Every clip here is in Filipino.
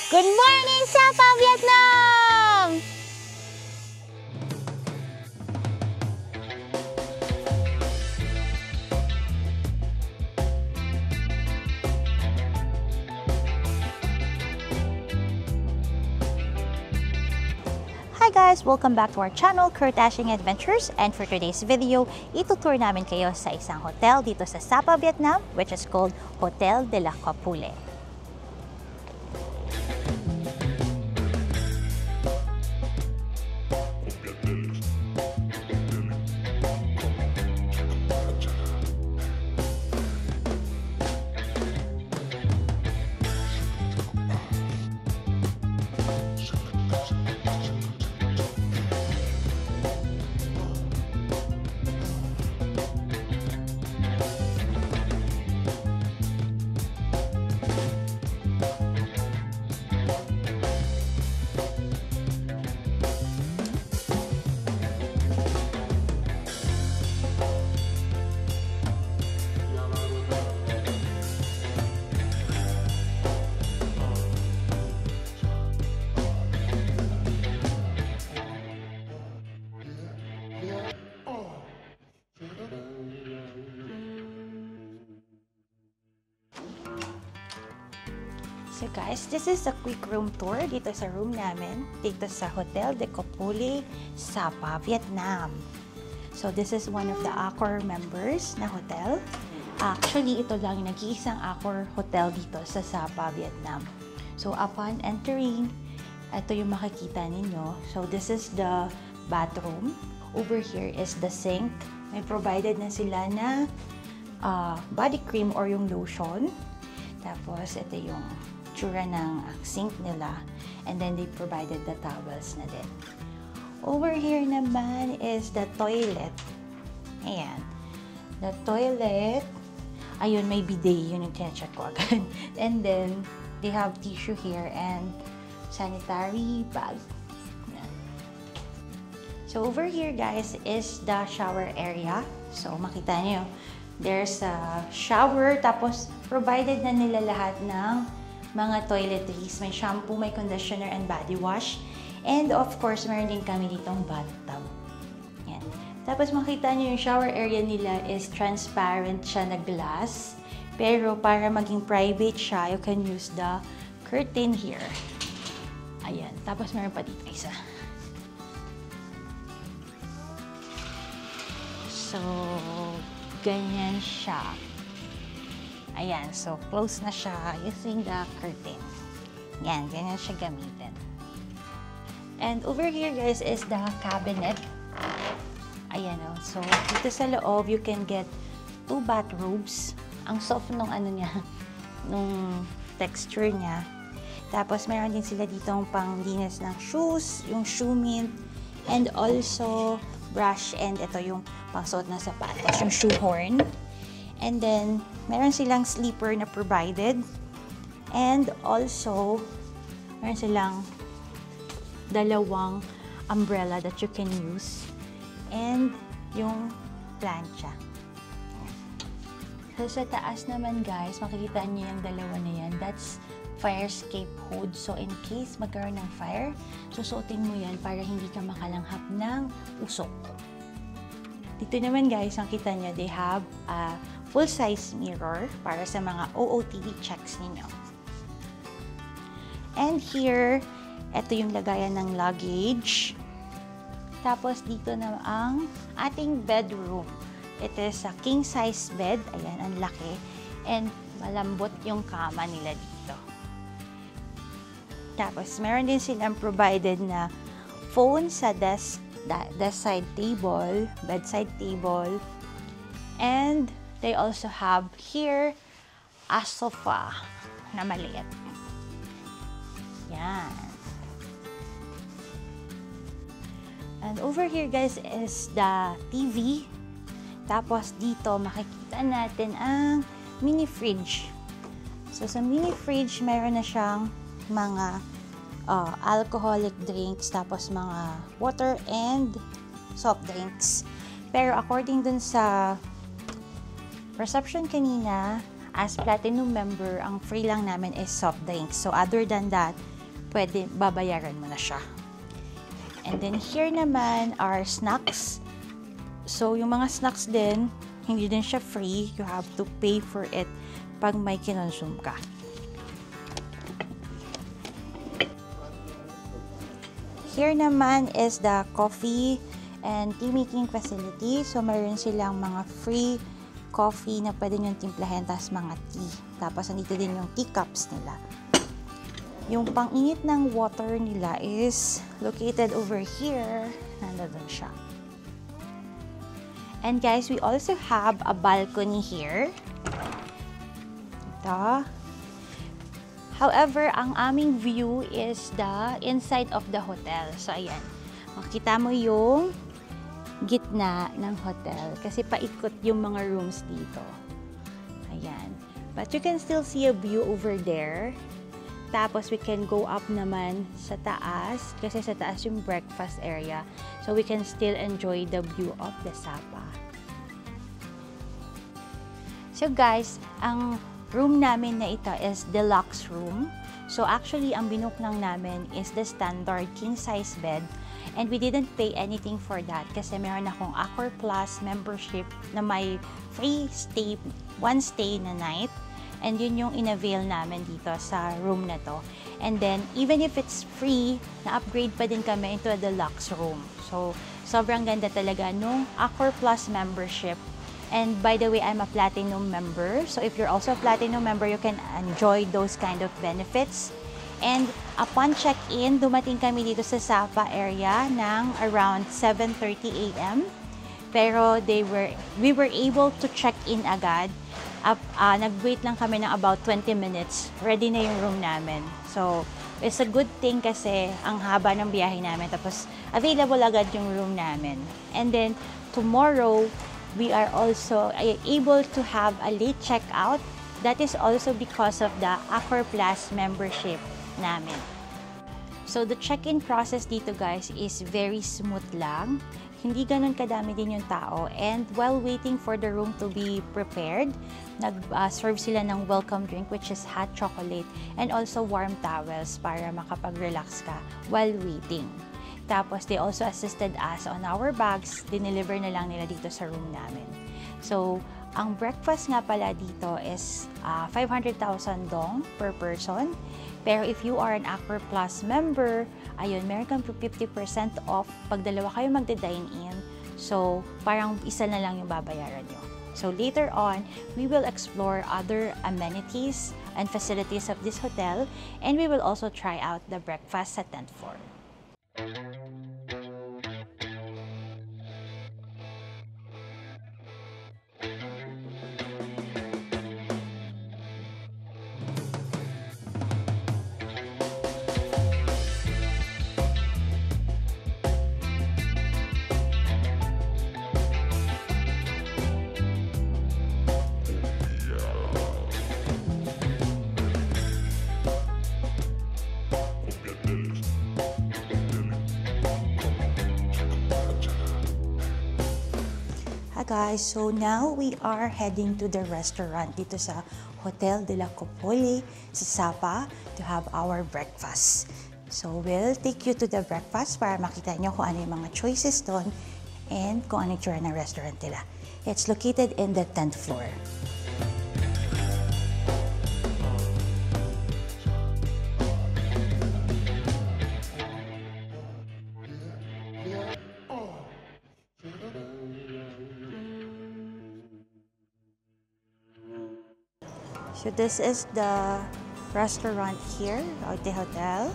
Good morning, Sapa, Vietnam! Hi guys! Welcome back to our channel, Kurt Ashing Adventures. And for today's video, itutour namin kayo sa isang hotel dito sa Sapa, Vietnam, which is called Hotel de la Copule. So guys, this is a quick room tour dito sa room namin, dito sa Hotel de Copule, Sapa, Vietnam. So this is one of the Accor members na hotel. Actually, ito lang yung nag-iisang Accor hotel dito sa Sapa, Vietnam. So upon entering, ito yung makikita ninyo. So this is the bathroom. Over here is the sink. May provided na sila na body cream or yung lotion. Tapos ito yung tsura ng sink nila, and then they provided the towels na din. Over here naman is the toilet. Ayan. The toilet, ayun, may bidet, yun yung tinecheck ko agad. And then, they have tissue here and sanitary bag. Ayan. So, over here, guys, is the shower area. So, makita nyo, there's a shower, tapos provided na nila lahat ng mga toiletries. May shampoo, may conditioner, and body wash. And of course, meron din kami ditong bathtub. Yan. Tapos makita nyo yung shower area nila is transparent siya na glass. Pero para maging private siya, you can use the curtain here. Ayan. Tapos meron pa dito isa. So, ganyan siya. Ayan, so close na siya using the curtain. Yan, ganyan siya gamitin. And over here, guys, is the cabinet. Ayan, oh. So dito sa loob, you can get 2 bathrobes. Ang soft nung ano niya, nung texture niya. Tapos meron din sila ditong panglinis ng shoes, yung shoe mint, and also brush, and ito yung pangsuot na sapatos, yung shoe horn. And then, meron silang sleeper na provided. And also, meron silang dalawang umbrella that you can use. And yung plancha. So, sa taas naman, guys, makikita niyo yung dalawa na yan. That's fire escape hood. So, in case magkaroon ng fire, susuotin mo yan para hindi ka makalanghap ng usok. Dito naman, guys, ang kita niyo, they have a full-size mirror para sa mga OOTD checks ninyo. And here, ito yung lagayan ng luggage. Tapos dito na ang ating bedroom. It is a king-size bed. Ayan, ang laki. And malambot yung kama nila dito. Tapos meron din silang provided na phone sa bedside table. And they also have here a sofa na maliit. Yan. And over here, guys, is the TV. Tapos dito makikita natin ang mini fridge. So sa mini fridge, mayroon na siyang mga alcoholic drinks, tapos mga water and soft drinks. Pero according dun sa reception kanina, as platinum member, ang free lang namin is soft drinks. So other than that, pwede, babayaran mo na siya. And then here naman are snacks. So, yung mga snacks din, hindi din siya free. You have to pay for it pag may kinonsume ka. Here naman is the coffee and tea making facility. So, mayroon silang mga free coffee na pwede nyo timplahin, tapos mga tea. Tapos, nandito din yung teacups nila. Yung pang-init ng water nila is located over here. Nandun siya. And guys, we also have a balcony here. Ito. However, ang aming view is the inside of the hotel. So, ayan. Makikita mo yung gitna ng hotel. Kasi paikot yung mga rooms dito. Ayan. But you can still see a view over there. Tapos, we can go up naman sa taas. Kasi sa taas yung breakfast area. So, we can still enjoy the view of the Sapa. So, guys, ang room namin na ito is deluxe room. So actually, ang binook lang namin is the standard king size bed. And we didn't pay anything for that kasi meron akong Accor Plus membership na may free stay, one stay na night. And yun yung in-avail namin dito sa room na to. And then, even if it's free, na-upgrade pa din kami into a deluxe room. So, sobrang ganda talaga nung Accor Plus membership. And by the way, I'm a platinum member. So if you're also a platinum member, you can enjoy those kind of benefits. And upon check-in, dumating kami dito sa Sapa area ng around 7:30 a.m. Pero we were able to check in agad. Nag-wait lang kami ng about 20 minutes. Ready na yung room namin. So it's a good thing kasi ang haba ng biyahe namin. Tapos available agad yung room namin. And then tomorrow, we are also able to have a late checkout. That is also because of the Accor Plus membership namin. So, the check-in process dito, guys, is very smooth lang. Hindi ganun kadami din yung tao. And while waiting for the room to be prepared, nag-serve sila ng welcome drink, which is hot chocolate, and also warm towels para makapag-relax ka while waiting. Tapos, they also assisted us on our bags. Dineliver na lang nila dito sa room namin. So, ang breakfast nga pala dito is 500,000 dong per person. Pero if you are an Accor Plus member, ayun, meron kang 50% off pag dalawa kayo magde-dine in. So, parang isa na lang yung babayaran nyo. So, later on, we will explore other amenities and facilities of this hotel. And we will also try out the breakfast sa 10th floor. Guys, so now we are heading to the restaurant dito sa Hotel de la Copole sa Sapa to have our breakfast. So we'll take you to the breakfast para makita nyo kung ano yung mga choices doon and kung ano yung tsura ng restaurant nila. It's located in the 10th floor. So this is the restaurant here at the hotel.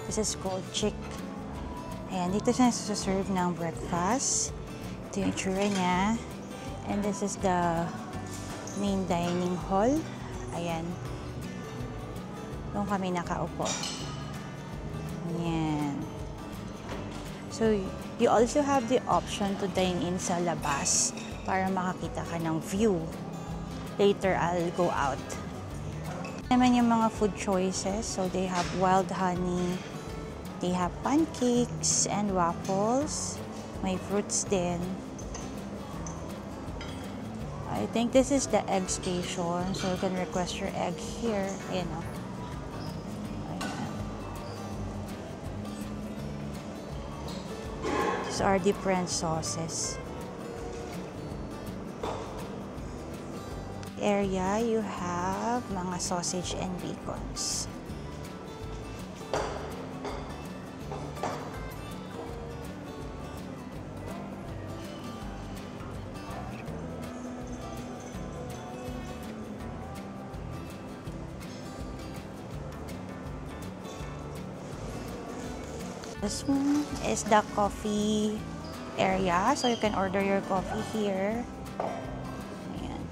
This is called Chick. Ayan, dito siya nasuserve ng breakfast. Ito yung itsura niya. And this is the main dining hall. Ayan. Doon kami nakaupo. Ayan. So, you also have the option to dine in sa labas para makakita ka ng view. Later, I'll go out. Naman yung mga food choices. So, they have wild honey. They have pancakes and waffles. May fruits din. I think this is the egg station. So, you can request your egg here. Ayan o. Ayan. These are different sauces. Area, you have mga sausage and bacons. This one is the coffee area, so you can order your coffee here. Ayan.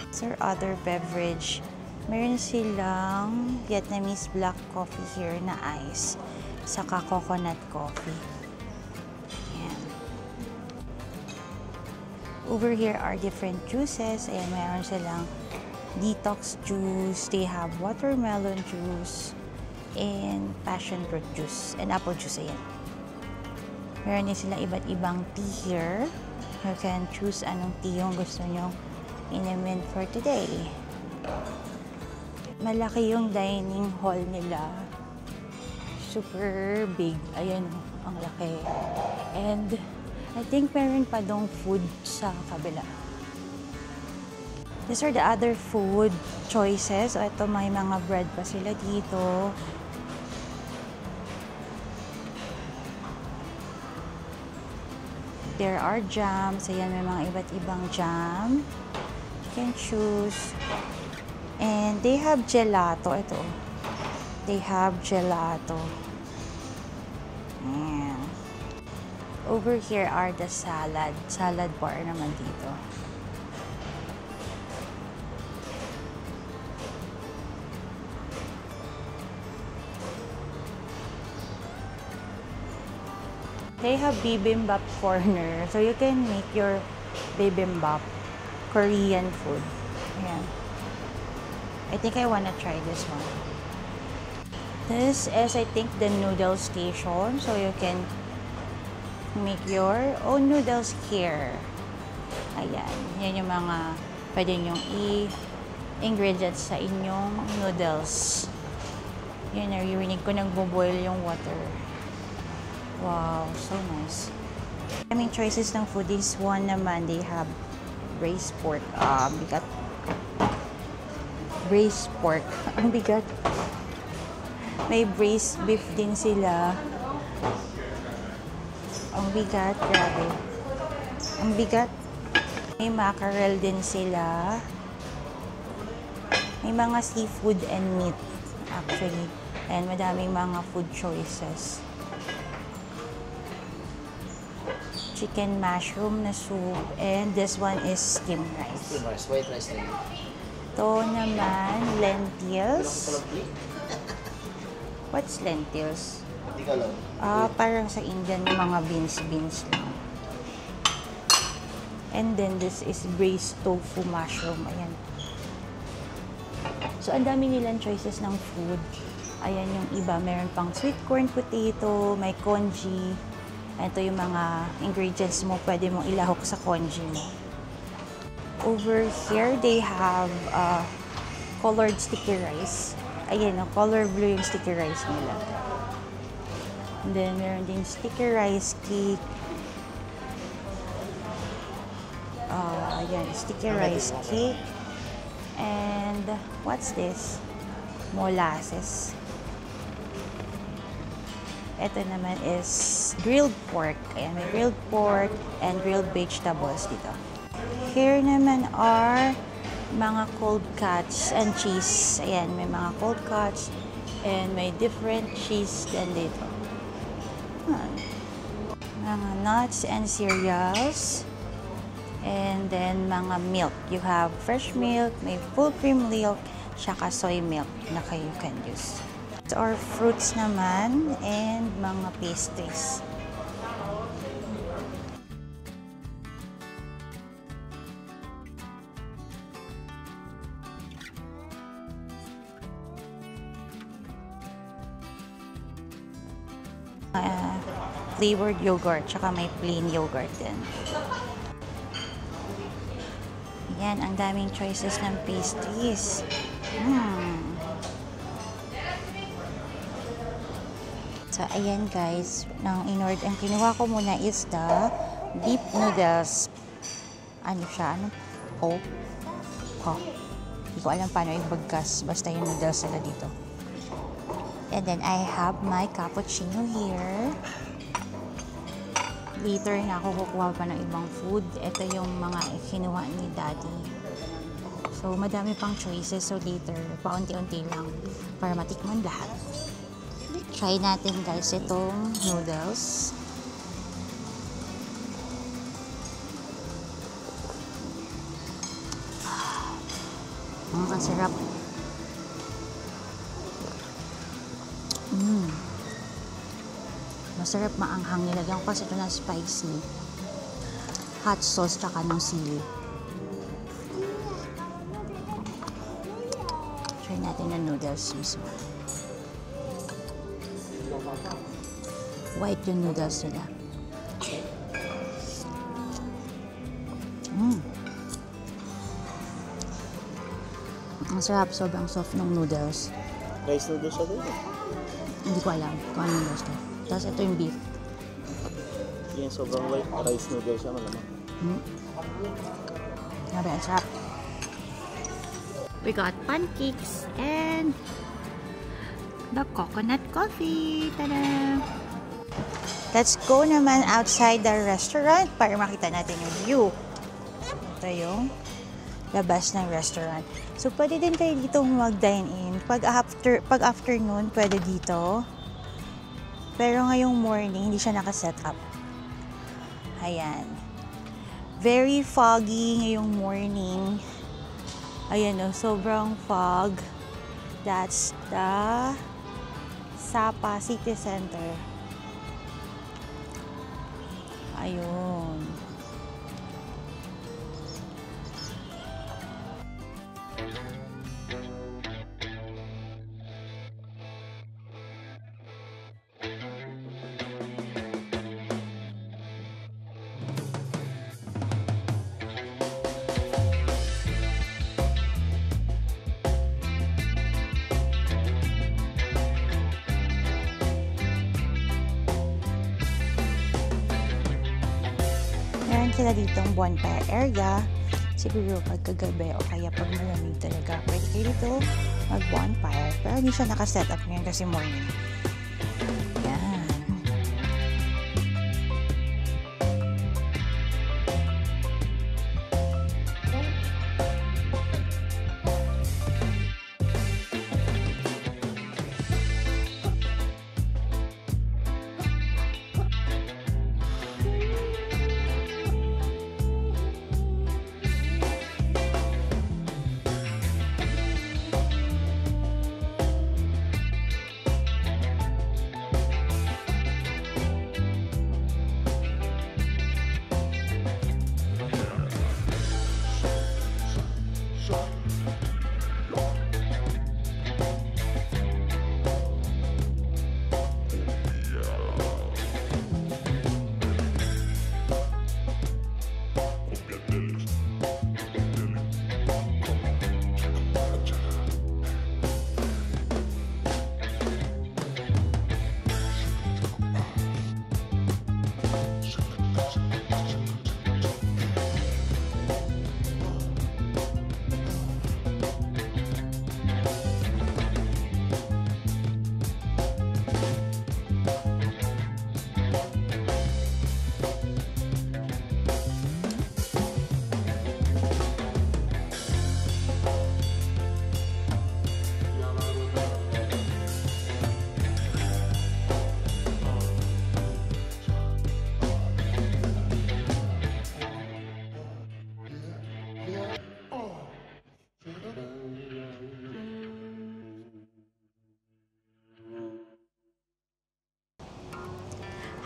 These are other beverage. Meron silang Vietnamese black coffee here na ice, saka coconut coffee. Ayan. Over here are different juices. Ayan, meron silang detox juice, they have watermelon juice, and passion fruit juice, and apple juice, ayan. Meron din sila iba't ibang tea here. You can choose anong tea yung gusto nyo inumin for today. Malaki yung dining hall nila. Super big. Ayan, ang laki. And I think meron pa dong food sa kabila. These are the other food choices. So, ito may mga bread pa sila dito. There are jams. Ayan, may mga iba't ibang jam. You can choose. And they have gelato. Ito. They have gelato. Ayan. Over here are the salad. Salad bar naman dito. They have bibimbap corner, so you can make your bibimbap Korean food. Ayan. I think I wanna try this one. This is, I think, the noodle station, so you can make your own noodles here. Ayan. Yan yung mga pwede nyong ingredients sa inyong noodles. Yan, narinig ko nagbo-boil yung water. Wow, so nice. Maraming choices ng food. This one naman, they have braised pork. Bigat. Braised pork. Ang bigat. May braised beef din sila. Ang bigat, grabe. Ang bigat. May mackerel din sila. May mga seafood and meat, actually. And madaming mga food choices. Chicken mushroom na soup, and this one is steamed rice. White rice na yun. Ito naman, lentils. What's lentils? Hindi ka alam. Parang sa Indian, yung mga beans lang. And then this is braised tofu mushroom. Ayan. So, ang dami nilang choices ng food. Ayan yung iba. Meron pang sweet corn potato, may congee. Ito yung mga ingredients mo pwede mong ilahok sa congee mo. Over here, they have colored sticky rice. Ayan, color blue yung sticky rice nila. And then, meron din sticky rice cake. Ayan, sticky rice cake. And, what's this? Molasses. Ito naman is grilled pork. Ayan, may grilled pork and grilled vegetables dito. Here naman are mga cold cuts and cheese. Ayan, may mga cold cuts and may different cheese din dito. Mga nuts and cereals. And then mga milk. You have fresh milk, may full cream milk, saka soy milk na kayo can use. Or fruits naman and mga pastries. Flavored yogurt, tsaka may plain yogurt din. Yan, ang daming choices ng pastries. So, ayan guys, ang kinuha ko muna is the deep noodles. Ano siya? Ano? Oh. Hindi ko alam paano ibagkas. Basta yung noodles sila dito. And then, I have my cappuccino here. Later na ako kukuha pa ng ibang food. Ito yung mga kinuha ni Daddy. So, madami pang choices. So, later, paunti-unti lang para matikman lahat. Try natin guys itong noodles. Ang sarap. Masarap, maanghang. Nilagyan ko kasi ito na spicy. Hot sauce tsaka ng sili. Try natin yung noodles mismo. White yung noodles nila. Ang sarap, sobrang soft ng noodles. Rice noodles siya doon. Hindi ko alam kung ano noodles to. Tapos ito yung beef. Yung sobrang white, rice noodles siya malamang. Grabe, ang sarap. We got pancakes and the coconut coffee. Tada! Let's go naman outside the restaurant para makita natin yung view. Ito yung labas ng restaurant. So, pwede din kayo dito mag-dine in. Pag afternoon, pwede dito. Pero ngayong morning, hindi siya nakaset up. Ayan. Very foggy ngayong morning. Ayan o, sobrang fog. That's the Sapa City Center. Ayun. Meron sila ditong bonfire area. Siguro pagkagabi o kaya pag malamig talaga, pwede kayo dito mag-bonfire. Pero hindi siya nakaset up ngayon kasi morning. Yan.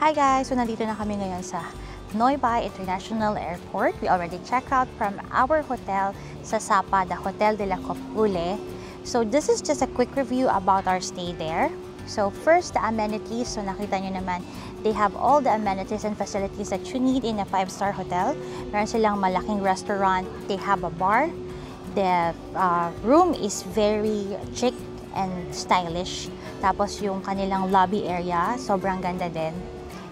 Hi guys! So nandito na kami ngayon sa Noi Bai International Airport. We already checked out from our hotel sa Sapa, the Hotel de la Copule. So this is just a quick review about our stay there. So first, the amenities. So nakita nyo naman, they have all the amenities and facilities that you need in a 5-star hotel. Meron silang malaking restaurant. They have a bar. The room is very chic and stylish. Tapos yung kanilang lobby area, sobrang ganda din.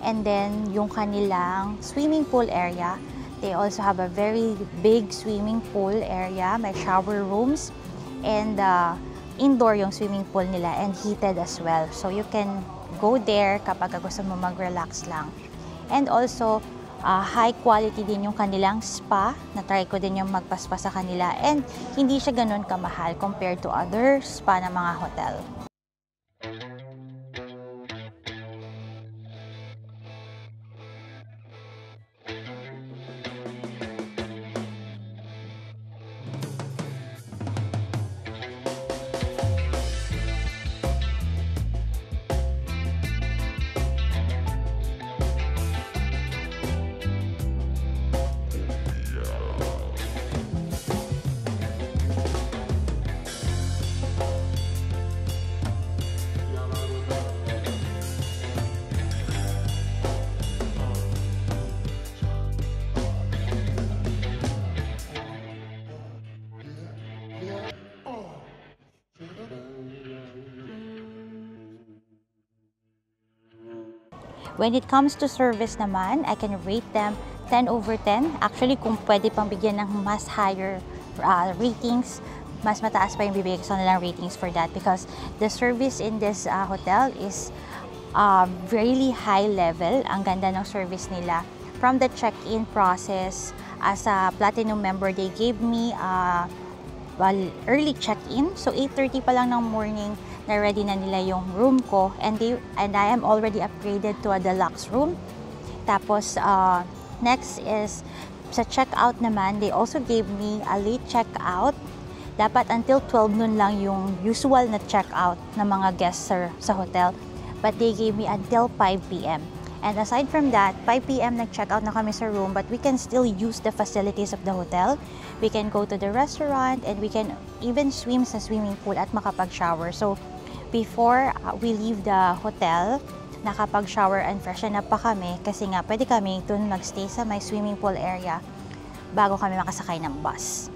And then yung kanilang swimming pool area, they also have a very big swimming pool area, may shower rooms, and indoor yung swimming pool nila and heated as well. So you can go there kapag gusto mo mag-relax lang. And also, high quality din yung kanilang spa. Na-try ko din yung magpaspa sa kanila. And hindi siya ganun kamahal compared to other spa ng mga hotel. When it comes to service naman, I can rate them 10 over 10. Actually, kung pwede pang bigyan ng mas higher ratings, mas mataas pa yung bibigay ko sa nilang ratings for that because the service in this hotel is really high level. Ang ganda ng service nila. From the check-in process, as a platinum member, they gave me early check-in. So 8:30 pa lang ng morning, na ready na nila yung room ko, and I am already upgraded to a deluxe room. Tapos next is sa check-out naman, they also gave me a late check-out. Dapat until 12 noon lang yung usual na check-out ng mga guests sa hotel, but they gave me until 5 p.m. And aside from that, 5 p.m. nag-check-out na kami sa room, but we can still use the facilities of the hotel. We can go to the restaurant, and we can even swim sa swimming pool at makapag-shower. So, before we leave the hotel, nakapag-shower and freshen up pa kami kasi nga pwede kami dun mag-stay sa may swimming pool area bago kami makasakay ng bus.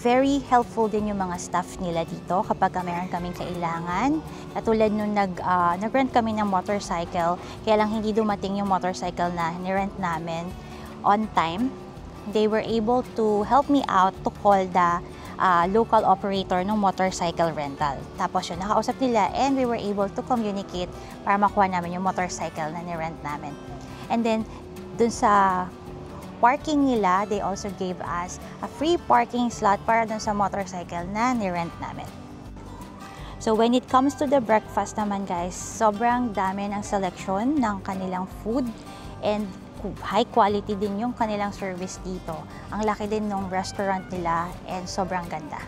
Very helpful din yung mga staff nila dito kapag meron kaming kailangan. Katulad nung nag-rent kami ng motorcycle, kaya lang hindi dumating yung motorcycle na nirent namin on time. They were able to help me out to call the local operator ng motorcycle rental. Tapos yun, nakausap nila and we were able to communicate para makuha namin yung motorcycle na nirent namin. And then, dun sa parking nila, they also gave us a free parking slot para dun sa motorcycle na nirent namin. So when it comes to the breakfast naman guys, sobrang dami ng selection ng kanilang food and high quality din yung kanilang service dito. Ang laki din ng restaurant nila and sobrang ganda.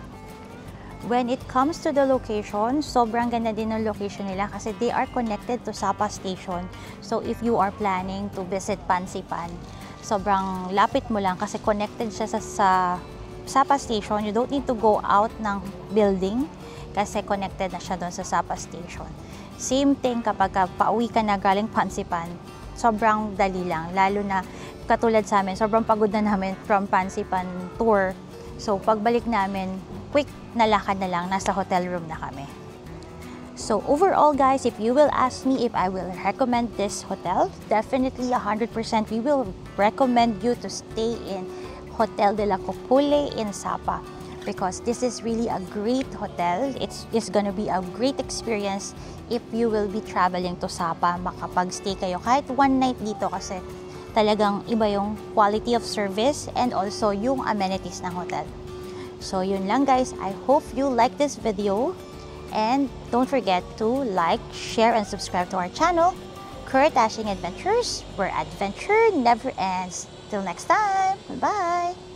When it comes to the location, sobrang ganda din ng location nila kasi they are connected to Sapa Station. So if you are planning to visit Pansipan, sobrang lapit mo lang kasi connected siya sa Sapa Station. You don't need to go out ng building kasi connected na siya doon sa Sapa Station. Same thing kapag pauwi ka na galing Pansipan, sobrang dali lang. Lalo na katulad sa amin, sobrang pagod na namin from Pansipan tour. So pagbalik namin, quick na lakad na lang, nasa hotel room na kami. So overall guys, if you will ask me if I will recommend this hotel, definitely 100% we will recommend you to stay in Hotel de la Copule in Sapa because this is really a great hotel. It's gonna be a great experience if you will be traveling to Sapa. Makapag-stay kayo kahit one night dito kasi talagang iba yung quality of service and also yung amenities ng hotel. So yun lang guys, I hope you like this video. And don't forget to like, share, and subscribe to our channel, Kurt Dashing Adventures, where adventure never ends. Till next time, bye!